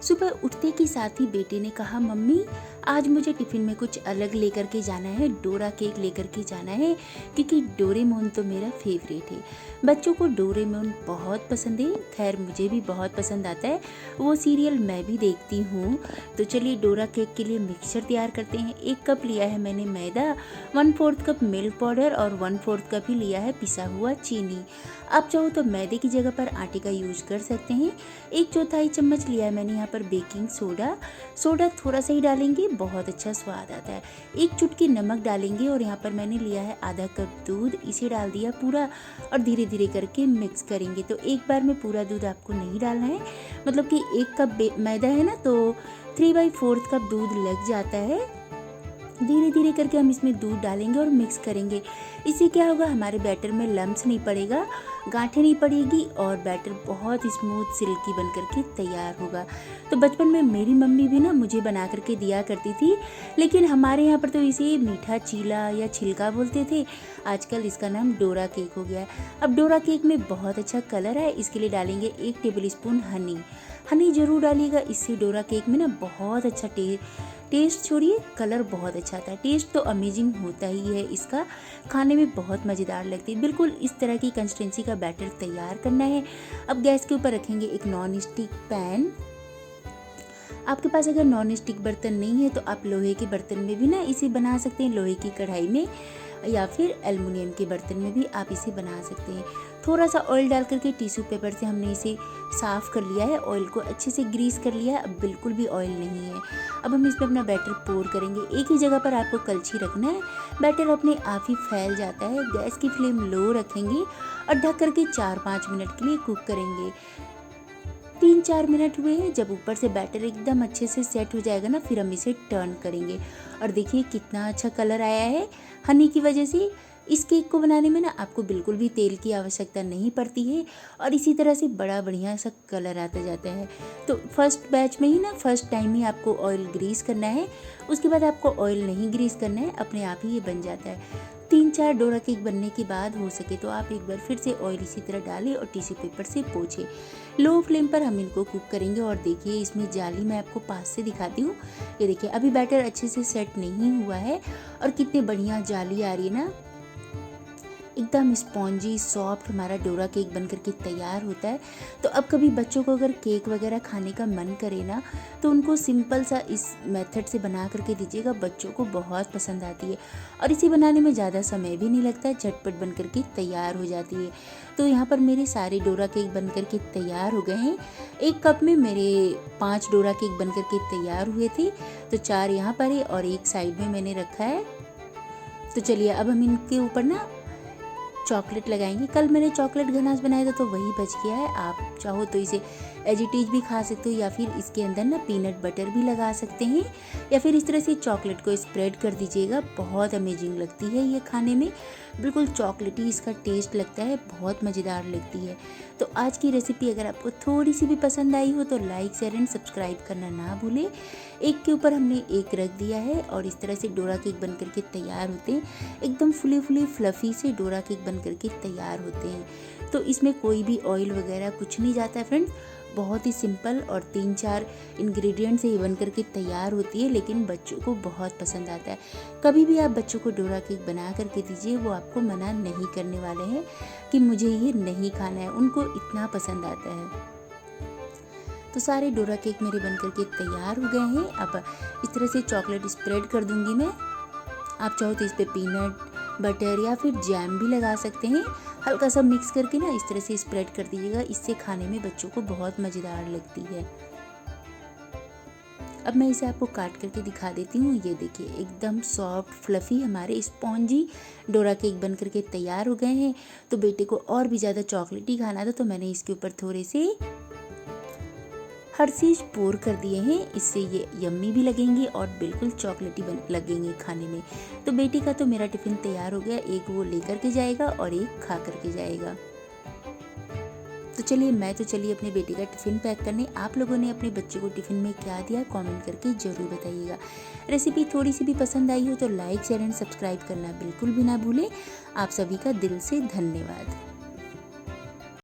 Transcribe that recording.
सुबह उठते के साथ ही बेटे ने कहा, मम्मी आज मुझे टिफ़िन में कुछ अलग लेकर के जाना है, डोरा केक लेकर के जाना है, क्योंकि डोरेमोन तो मेरा फेवरेट है। बच्चों को डोरेमोन बहुत पसंद है, खैर मुझे भी बहुत पसंद आता है, वो सीरियल मैं भी देखती हूँ। तो चलिए डोरा केक के लिए मिक्सचर तैयार करते हैं। 1 कप लिया है मैंने मैदा, 1/4 कप मिल्क पाउडर और 1/4 कप ही लिया है पिसा हुआ चीनी। आप चाहो तो मैदे की जगह पर आटे का यूज कर सकते हैं। 1/4 चम्मच लिया है मैंने यहाँ पर बेकिंग सोडा थोड़ा सा ही डालेंगे, बहुत अच्छा स्वाद आता है। 1 चुटकी नमक डालेंगे और यहाँ पर मैंने लिया है आधा कप दूध, इसे डाल दिया पूरा और धीरे धीरे करके मिक्स करेंगे। तो एक बार में पूरा दूध आपको नहीं डालना है, मतलब कि 1 कप मैदा है ना, तो 3/4 कप दूध लग जाता है। धीरे धीरे करके हम इसमें दूध डालेंगे और मिक्स करेंगे। इससे क्या होगा, हमारे बैटर में लम्स नहीं पड़ेगा, गांठें नहीं पड़ेगी और बैटर बहुत स्मूथ सिल्की बन करके तैयार होगा। तो बचपन में मेरी मम्मी भी ना मुझे बना करके दिया करती थी, लेकिन हमारे यहाँ पर तो इसे मीठा चीला या छिलका बोलते थे। आजकल इसका नाम डोरा केक हो गया है। अब डोरा केक में बहुत अच्छा कलर है, इसके लिए डालेंगे 1 टेबल स्पून हनी ज़रूर डालिएगा। इससे डोरा केक में ना बहुत अच्छा टेस्ट छोड़िए, कलर बहुत अच्छा आता है। टेस्ट तो अमेजिंग होता ही है इसका, खाने में बहुत मज़ेदार लगती है। बिल्कुल इस तरह की कंसिस्टेंसी का बैटर तैयार करना है। अब गैस के ऊपर रखेंगे एक नॉन स्टिक पैन। आपके पास अगर नॉन स्टिक बर्तन नहीं है तो आप लोहे के बर्तन में भी ना इसे बना सकते हैं, लोहे की कढ़ाई में या फिर एल्युमिनियम के बर्तन में भी आप इसे बना सकते हैं। थोड़ा सा ऑयल डाल करके टिश्यू पेपर से हमने इसे साफ़ कर लिया है, ऑयल को अच्छे से ग्रीस कर लिया है। अब बिल्कुल भी ऑयल नहीं है। अब हम इसमें अपना बैटर पोर करेंगे। एक ही जगह पर आपको कलछी रखना है, बैटर अपने आप ही फैल जाता है। गैस की फ्लेम लो रखेंगे और ढक करके 4-5 मिनट के लिए कुक करेंगे। 3-4 मिनट हुए हैं, जब ऊपर से बैटर एकदम अच्छे से सेट हो जाएगा ना, फिर हम इसे टर्न करेंगे और देखिए कितना अच्छा कलर आया है हनी की वजह से। इस केक को बनाने में ना आपको बिल्कुल भी तेल की आवश्यकता नहीं पड़ती है और इसी तरह से बड़ा बढ़िया सा कलर आता जाता है। तो फर्स्ट बैच में ही ना, फर्स्ट टाइम ही आपको ऑयल ग्रीस करना है, उसके बाद आपको ऑयल नहीं ग्रीस करना है, अपने आप ही ये बन जाता है। 3-4 डोरा केक बनने के बाद हो सके तो आप एक बार फिर से ऑयल इसी तरह डालें और टिश्यू पेपर से पोंछें। लो फ्लेम पर हम इनको कुक करेंगे और देखिए इसमें जाली मैं आपको पास से दिखाती हूँ। ये देखिए अभी बैटर अच्छे से सेट नहीं हुआ है और कितनी बढ़िया जाली आ रही है ना, एकदम स्पॉन्जी सॉफ्ट हमारा डोरा केक बन करके तैयार होता है। तो अब कभी बच्चों को अगर केक वगैरह खाने का मन करे ना, तो उनको सिंपल सा इस मेथड से बना करके दीजिएगा, बच्चों को बहुत पसंद आती है और इसे बनाने में ज़्यादा समय भी नहीं लगता है, झटपट बन करके तैयार हो जाती है। तो यहाँ पर मेरे सारे डोरा केक बन करके तैयार हो गए हैं। 1 कप में मेरे 5 डोरा केक बन करके तैयार हुए थे, तो 4 यहाँ पर है और 1 साइड में मैंने रखा है। तो चलिए अब हम इनके ऊपर ना चॉकलेट लगाएंगे। कल मैंने चॉकलेट गनाश बनाया था तो वही बच गया है। आप चाहो तो इसे एज इट इज भी खा सकते हो या फिर इसके अंदर ना पीनट बटर भी लगा सकते हैं या फिर इस तरह से चॉकलेट को स्प्रेड कर दीजिएगा। बहुत अमेजिंग लगती है ये खाने में, बिल्कुल चॉकलेटी इसका टेस्ट लगता है, बहुत मज़ेदार लगती है। तो आज की रेसिपी अगर आपको थोड़ी सी भी पसंद आई हो तो लाइक शेयर एंड सब्सक्राइब करना ना भूलें। एक के ऊपर हमने एक रख दिया है और इस तरह से डोरा केक बन करके तैयार होते हैं। एकदम फुले फुले फ्लफ़ी से डोरा केक बन करके तैयार होते हैं। तो इसमें कोई भी ऑयल वगैरह कुछ नहीं जाता है फ्रेंड्स, बहुत ही सिंपल और 3-4 इंग्रेडिएंट से ये बन करके तैयार होती है, लेकिन बच्चों को बहुत पसंद आता है। कभी भी आप बच्चों को डोरा केक बना करके दीजिए, वो आपको मना नहीं करने वाले हैं कि मुझे ये नहीं खाना है, उनको इतना पसंद आता है। तो सारे डोरा केक मेरे बन करके तैयार हो गए हैं। अब इस तरह से चॉकलेट स्प्रेड कर दूंगी मैं। आप चाहो तो इस पर पीनट बटर या फिर जैम भी लगा सकते हैं। हल्का सा मिक्स करके ना इस तरह से स्प्रेड कर दीजिएगा, इससे खाने में बच्चों को बहुत मज़ेदार लगती है। अब मैं इसे आपको काट करके दिखा देती हूँ। ये देखिए एकदम सॉफ्ट फ्लफ़ी हमारे स्पॉन्जी डोरा केक बन करके तैयार हो गए हैं। तो बेटे को और भी ज़्यादा चॉकलेटी खाना था तो मैंने इसके ऊपर थोड़े से हर्शीज़ पोर कर दिए हैं, इससे ये यम्मी भी लगेंगे और बिल्कुल चॉकलेटी लगेंगे खाने में। तो बेटी का तो मेरा टिफ़िन तैयार हो गया, एक वो लेकर के जाएगा और एक खा करके जाएगा। तो चलिए अपने बेटे का टिफ़िन पैक करने। आप लोगों ने अपने बच्चे को टिफ़िन में क्या दिया कमेंट करके ज़रूर बताइएगा। रेसिपी थोड़ी सी भी पसंद आई हो तो लाइक शेयर एंड सब्सक्राइब करना बिल्कुल भी ना भूलें। आप सभी का दिल से धन्यवाद।